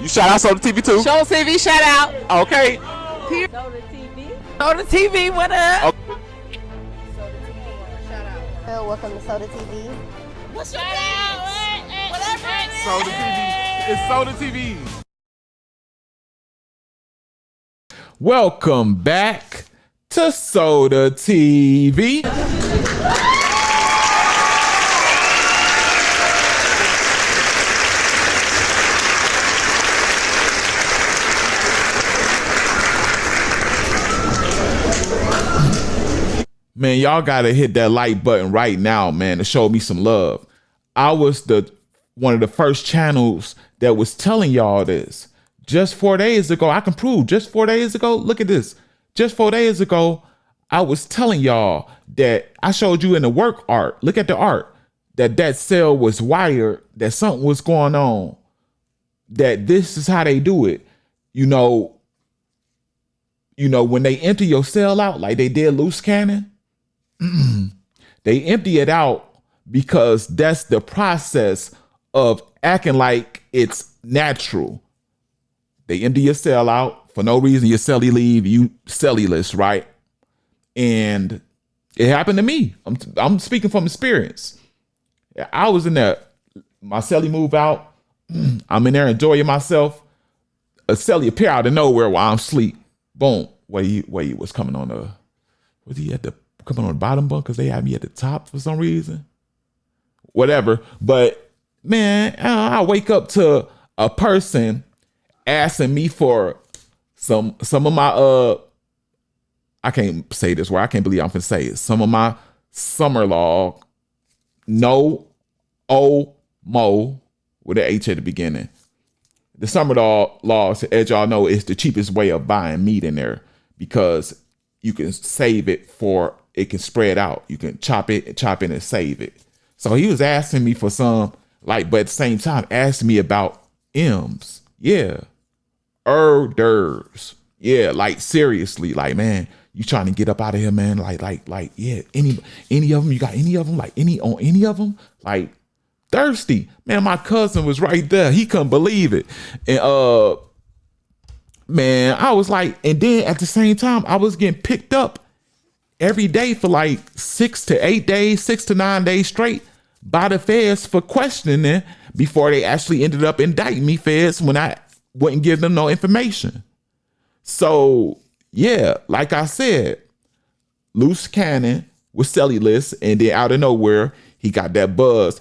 You shout out Soda TV too? Show TV shout out. Okay. Soda TV. Soda TV, what up? Okay. Soda TV. Shout out. Welcome to Soda TV. What's your name? Whatever it is. Soda TV. It's Soda TV. Welcome back to Soda TV. Man, y'all gotta hit that like button right now, man, to show me some love. I was one of the first channels that was telling y'all this. Just 4 days ago, I can prove, just 4 days ago, look at this. Just 4 days ago, I was telling y'all that I showed you in the work art, look at the art, that cell was wired, that something was going on, that this is how they do it. You know, when they empty your cell out, like they did Luce cannon, they empty it out because that's the process of acting like it's natural. They empty your cell out for no reason. Your celly leave, you cellulous, right? And it happened to me. I'm speaking from experience. I was in there, my celly move out. I'm in there enjoying myself. A celly appear out of nowhere while I'm asleep. Boom. Where he was coming on was he at the coming on the bottom bunk because they had me at the top for some reason? Whatever. But man, I wake up to a person asking me for some of my I can't say this word. I can't believe I'm gonna say it. Some of my summer log, no mo with an H at the beginning. The summer log, as y'all know, is the cheapest way of buying meat in there because you can save it it can spread out. You can chop it and save it. So he was asking me for some, but at the same time asking me about M's. Yeah. Hors d'oeuvres. Yeah, seriously, man, you trying to get up out of here, man? Yeah, any of them? You got any of them? Any of them? Thirsty, man. My cousin was right there. He couldn't believe it, and man, I was and then at the same time, I was getting picked up every day for 6 to 8 days, 6 to 9 days straight by the feds for questioning before they actually ended up indicting me, feds, when I wouldn't give them no information. So yeah, like I said, Luce cannon was cellulous, and then out of nowhere, he got that buzz.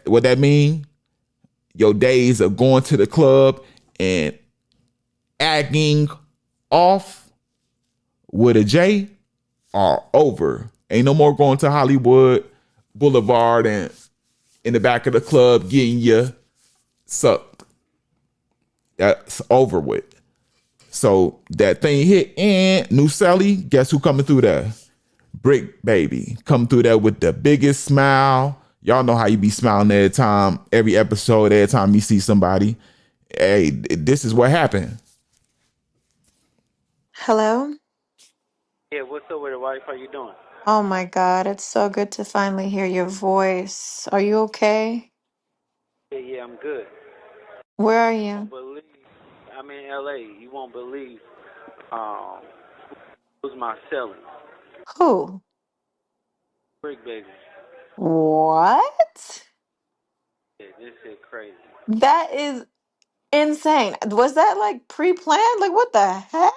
What that mean? Your days of going to the club and acting off with a J are over. Ain't no more going to Hollywood Boulevard and in the back of the club getting you sucked. That's over with. So that thing hit, and new Sally, guess who coming through there? Bricc, baby. Coming through there with the biggest smile. Y'all know how you be smiling every episode, every time you see somebody. Hey, this is what happened. Hello? Yeah, what's up with the wife? How you doing? Oh my God, it's so good to finally hear your voice. Are you okay? Yeah, I'm good. Where are You you? won't believe. I'm in LA. You won't believe who's my celly. Who? Bricc, baby. What? Yeah, this shit crazy. That is insane. Was that pre-planned? What the heck?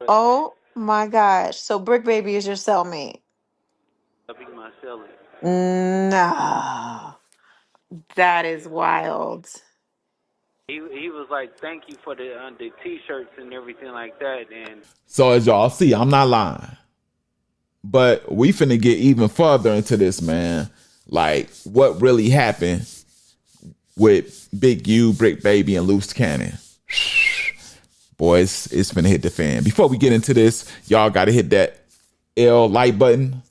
But Oh my gosh. So Brick Baby is your cellmate. I'll be my celly. No. That is wild. He was like, thank you for the t-shirts and everything like that. And So as y'all see, I'm not lying. But we finna get even further into this, man. What really happened with Big U, Bricc Baby, and Luce cannon. Boys, it's finna hit the fan. Before we get into this, y'all gotta hit that like button.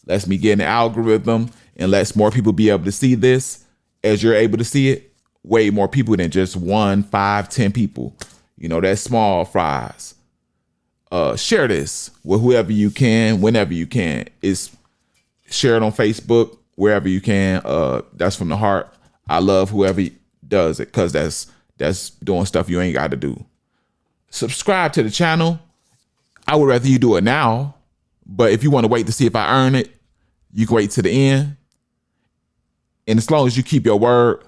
Lets me get in the algorithm and lets more people be able to see this. As you're able to see it, way more people than just 1, 5, 10 people. That's small fries. Share this with whoever you can, whenever you can. Share it on Facebook, wherever you can. That's from the heart. I love whoever does it because that's doing stuff you ain't got to do. Subscribe to the channel. I would rather you do it now, but if you want to wait to see if I earn it, you can wait to the end. And as long as you keep your word,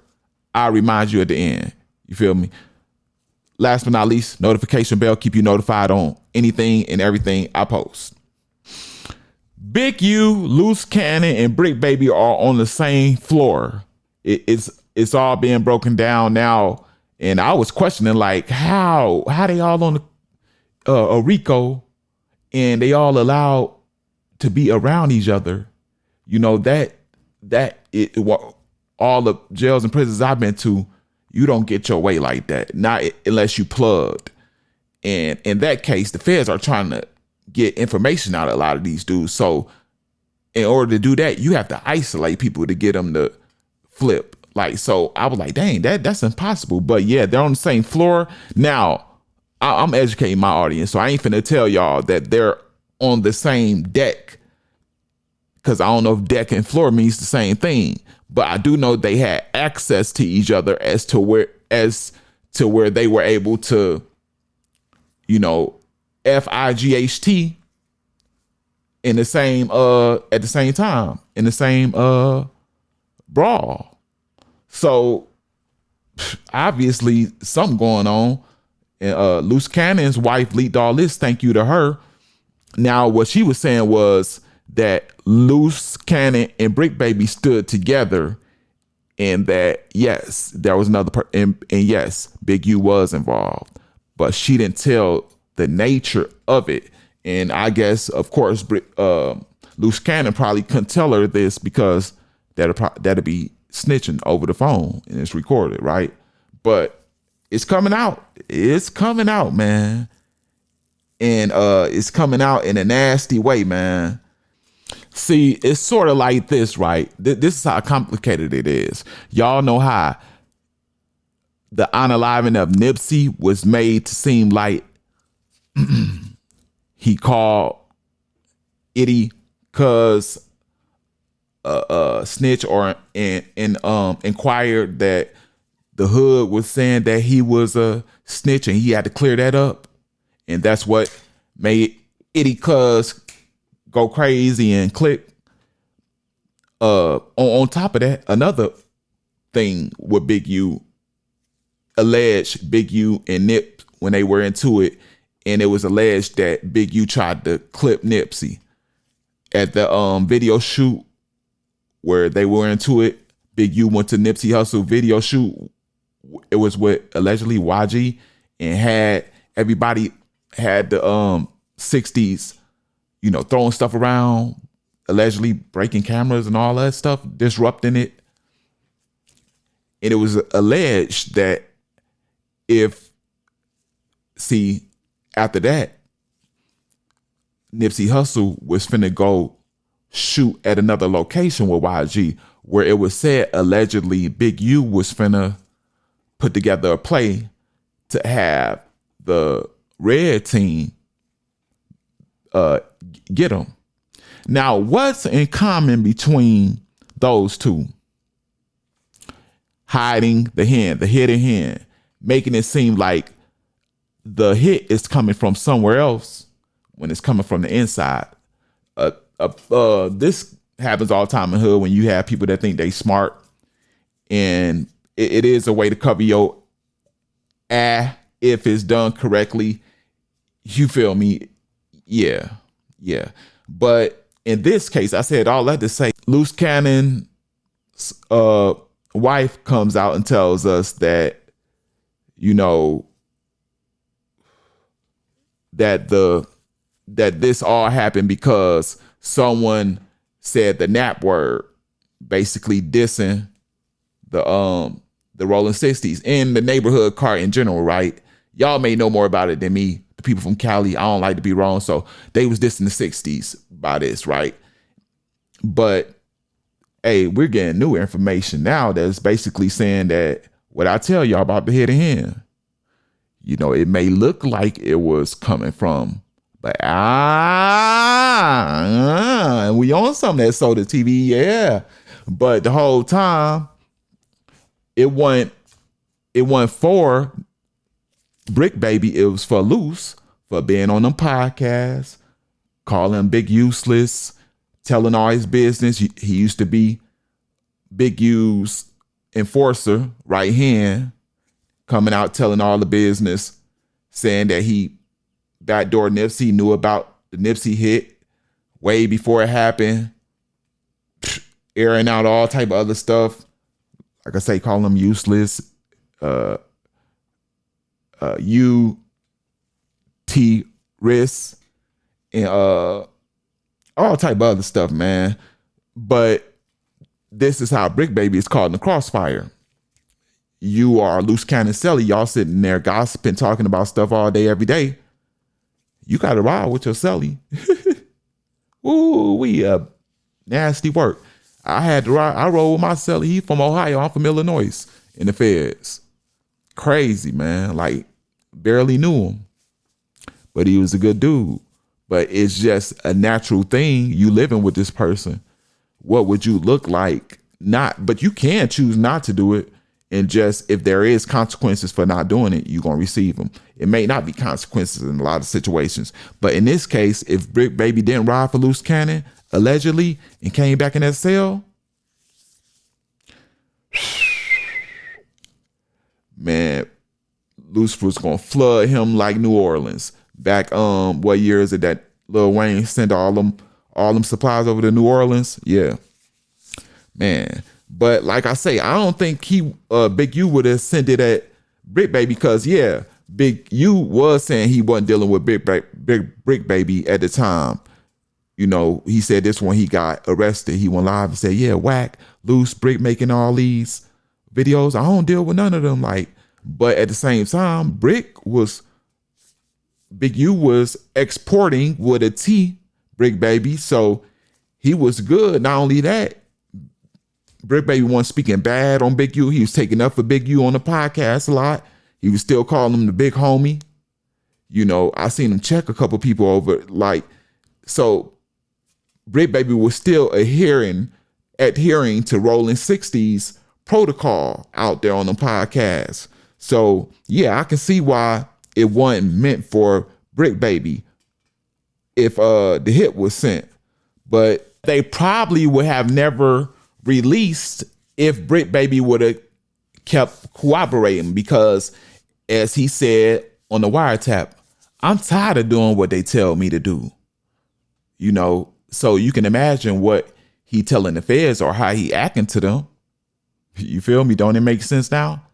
I'll remind you at the end. You feel me? Last but not least, notification bell, keep you notified on anything and everything I post. Big U, Luce Cannon, and Bricc Baby are on the same floor. It's all being broken down now. And I was questioning, like, how they all on the a Rico and they all allowed to be around each other. You know, all the jails and prisons I've been to, you don't get your way like that. Not unless you plugged. And in that case, the feds are trying to get information out of a lot of these dudes. So in order to do that, you have to isolate people to get them to flip. Like, so I was like, dang, that's impossible. But yeah, they're on the same floor. Now, I'm educating my audience, so I ain't finna tell y'all that they're on the same deck, because I don't know if deck and floor means the same thing. But I do know they had access to each other as to where they were able to, you know, FIGHT in the same at the same time in the same brawl. So obviously something going on. And Luce Cannon's wife leaked all this. Thank you to her. Now what she was saying was that Luce Cannon and Bricc Baby stood together, and that yes, there was another and yes, Big U was involved, but she didn't tell the nature of it. And I guess, of course, Luce Cannon probably couldn't tell her this because that'd be snitching over the phone, and it's recorded, right? But it's coming out. It's coming out, man. And it's coming out in a nasty way, man. See, it's sort of like this, right? This is how complicated it is. Y'all know how the unaliving of Nipsey was made to seem like he called Itty cause snitch or inquired that the hood was saying that he was a snitch and he had to clear that up. And that's what made Itty cuz go crazy and click. On top of that, another thing with Big U, alleged Big U and Nip when they were into it, and it was alleged that Big U tried to clip Nipsey at the video shoot where they were into it. Big U went to Nipsey Hussle video shoot. It was with allegedly YG, and had everybody had the 60s, you know, throwing stuff around, allegedly breaking cameras and all that stuff, disrupting it. And it was alleged that after that, Nipsey Hussle was finna go shoot at another location with YG, where it was said allegedly Big U was finna put together a play to have the red team get him. Now, what's in common between those two? Hiding the hidden hand, making it seem like the hit is coming from somewhere else when it's coming from the inside. This happens all the time in the hood when you have people that think they smart, and it is a way to cover your if it's done correctly. You feel me? Yeah. But in this case, I said all that to say, Luce Cannon's wife comes out and tells us that, you know, that this all happened because someone said the nap word, basically dissing the Rolling 60s and the neighborhood car in general, right? Y'all may know more about it than me. The people from Cali, I don't like to be wrong, so they was dissing the 60s by this, right? But hey, we're getting new information now that's basically saying that what I tell y'all about the hidden hand, you know, it may look like it was coming from, but we on something that sold the TV, yeah. But the whole time, it wasn't for Bricc Baby, it was for Luce, for being on them podcasts, calling him Big Useless, telling all his business. He used to be Big U's enforcer, right hand, coming out telling all the business, saying that he backdoor Nipsey, knew about the Nipsey hit way before it happened, airing out all type of other stuff. Like I say, calling him useless, risk, and all type of other stuff, man. But this is how Bricc Baby is called in the Crossfire. You are Luce Cannon Celly, y'all sitting there gossiping, talking about stuff all day, every day. You got to ride with your Celly. Ooh, we nasty work. I had to ride. I roll with my Celly. He from Ohio. I'm from Illinois in the feds. Crazy, man. Like, barely knew him. But he was a good dude. But it's just a natural thing. You living with this person. What would you look like? But you can choose not to do it. And just, if there is consequences for not doing it, you're going to receive them. It may not be consequences in a lot of situations. But in this case, if Bricc Baby didn't ride for Luce Cannon, allegedly, and came back in that cell, man, Luce was going to flood him like New Orleans. Back, what year is it that Lil Wayne sent all them supplies over to New Orleans? Yeah. Man. But like I say, I don't think Big U would have sent it at Bricc Baby, because yeah, Big U was saying he wasn't dealing with Bricc Baby at the time. You know, he said this when he got arrested, he went live and said, yeah, whack, Luce, Bricc making all these videos. I don't deal with none of them. Like, but at the same time, Big U was exporting with a T, Bricc Baby. So he was good. Not only that, Bricc Baby wasn't speaking bad on Big U. He was taking up for Big U on the podcast a lot. He was still calling him the big homie. You know, I seen him check a couple people over. Like, so Bricc Baby was still adhering to Rolling 60s protocol out there on the podcast. So yeah, I can see why it wasn't meant for Bricc Baby if the hit was sent. But they probably would have never released if Bricc Baby would have kept cooperating, because as he said on the wiretap, I'm tired of doing what they tell me to do. You know, so you can imagine what he telling the feds or how he acting to them. You feel me? Don't it make sense now?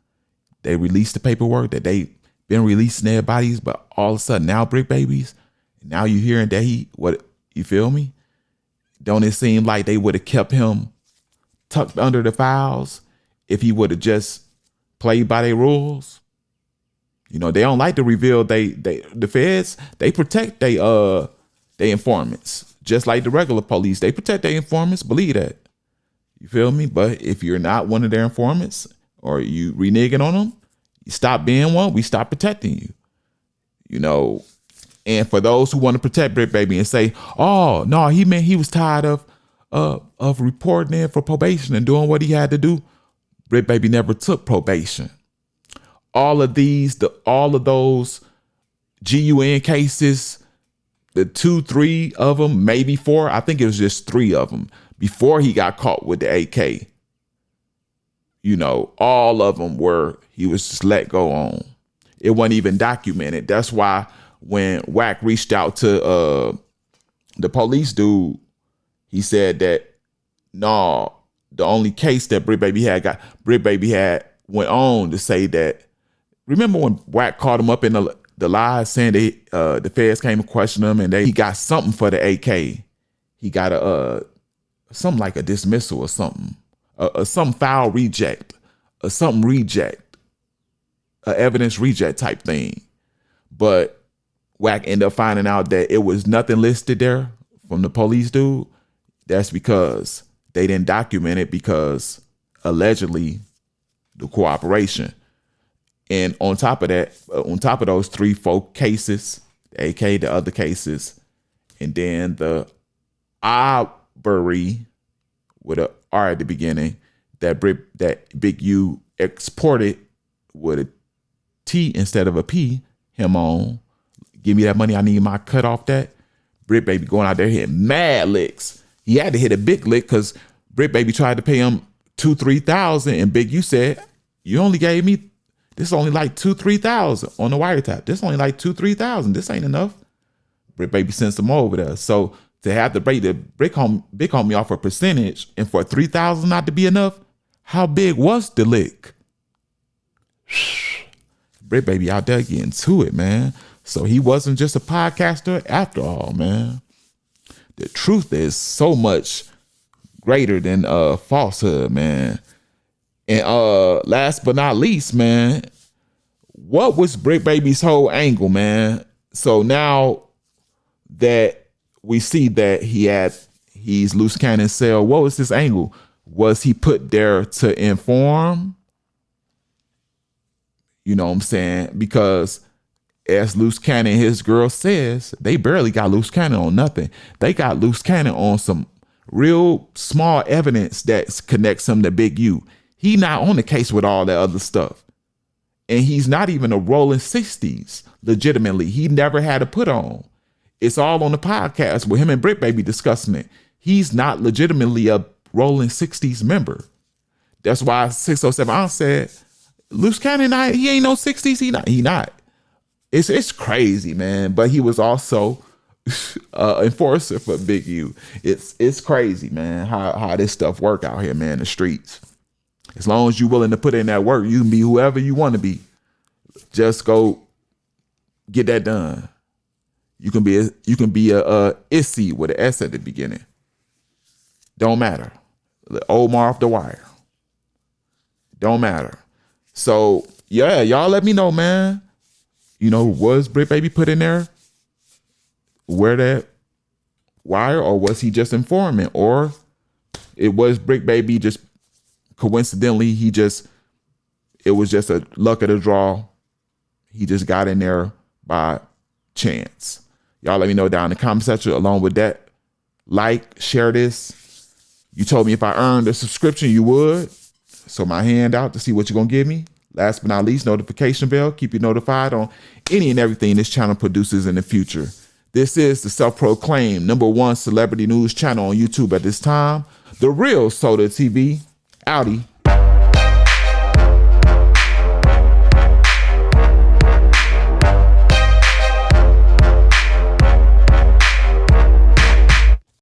They released the paperwork that they been releasing their bodies, but all of a sudden now Bricc Babies, now you hearing that you feel me? Don't it seem like they would have kept him tucked under the files if he would have just played by their rules? You know, they don't like to reveal the feds, they protect they informants. Just like the regular police, they protect their informants, believe that. You feel me? But if you're not one of their informants or you reneging on them, you stop being one, we stop protecting you. You know, and for those who want to protect Bricc Baby and say, oh, no, he meant he was tired of reporting in for probation and doing what he had to do. Bricc Baby never took probation. All of those GUN cases, the 2-3 of them, maybe 4, I think it was just 3 of them before he got caught with the AK. You know, all of them he was just let go on. It wasn't even documented. That's why when Wack reached out to the police dude, he said that, no, the only case that Bricc Baby had went on to say that, remember when Wack caught him up in the lies saying that the feds came and questioned him and he got something for the AK. He got something like a dismissal or something, some foul reject or something reject, evidence reject type thing. But Wack ended up finding out that it was nothing listed there from the police dude. That's because they didn't document it, because allegedly the cooperation. And on top of that, on top of those 3-4 cases, the AK, the other cases, and then the Aubrey with a R at the beginning, that Big U exported with a T instead of a P, him on. Give me that money. I need my cut off that. Bricc Baby going out there hitting mad licks. He had to hit a big lick because Bricc Baby tried to pay him $2,000-$3,000, and Big you said, you only gave me, this is only like $2,000-$3,000 on the wiretap. This is only like $2,000-$3,000. This ain't enough. Bricc Baby sent some more over there. So to have to break the Big homie off a percentage and for $3,000 not to be enough, how big was the lick? Bricc Baby out there getting to it, man. So he wasn't just a podcaster after all, man. The truth is so much greater than falsehood, man. And last but not least, man, what was Bricc Baby's whole angle, man? So now that we see that he's loose cannon cell, what was his angle? Was he put there to inform? You know what I'm saying? Because as Loose Cannon, his girl says, they barely got Loose Cannon on nothing. They got Loose Cannon on some real small evidence that connects him to Big U. He not on the case with all that other stuff. And he's not even a rolling 60s, legitimately. He never had a put on. It's all on the podcast with him and Bricc Baby discussing it. He's not legitimately a rolling 60s member. That's why 607 I said, Loose Cannon, he ain't no 60s. He not. It's crazy, man. But he was also enforcer for Big U. It's crazy, man, how this stuff work out here, man, in the streets. As long as you're willing to put in that work, you can be whoever you want to be. Just go get that done. You can be a Issy with an S at the beginning. Don't matter. Omar off the wire. Don't matter. So yeah, y'all let me know, man. You know, was Bricc Baby put in there? Where that wire, or was he just informing? Or it was Bricc Baby just coincidentally, it was just a luck of the draw. He just got in there by chance. Y'all let me know down in the comment section. Along with that, like, share this. You told me if I earned a subscription, you would. So my hand out to see what you're going to give me. Last but not least, notification bell. Keep you notified on any and everything this channel produces in the future. This is the self-proclaimed #1 celebrity news channel on YouTube at this time. The Real Soda TV. Outie.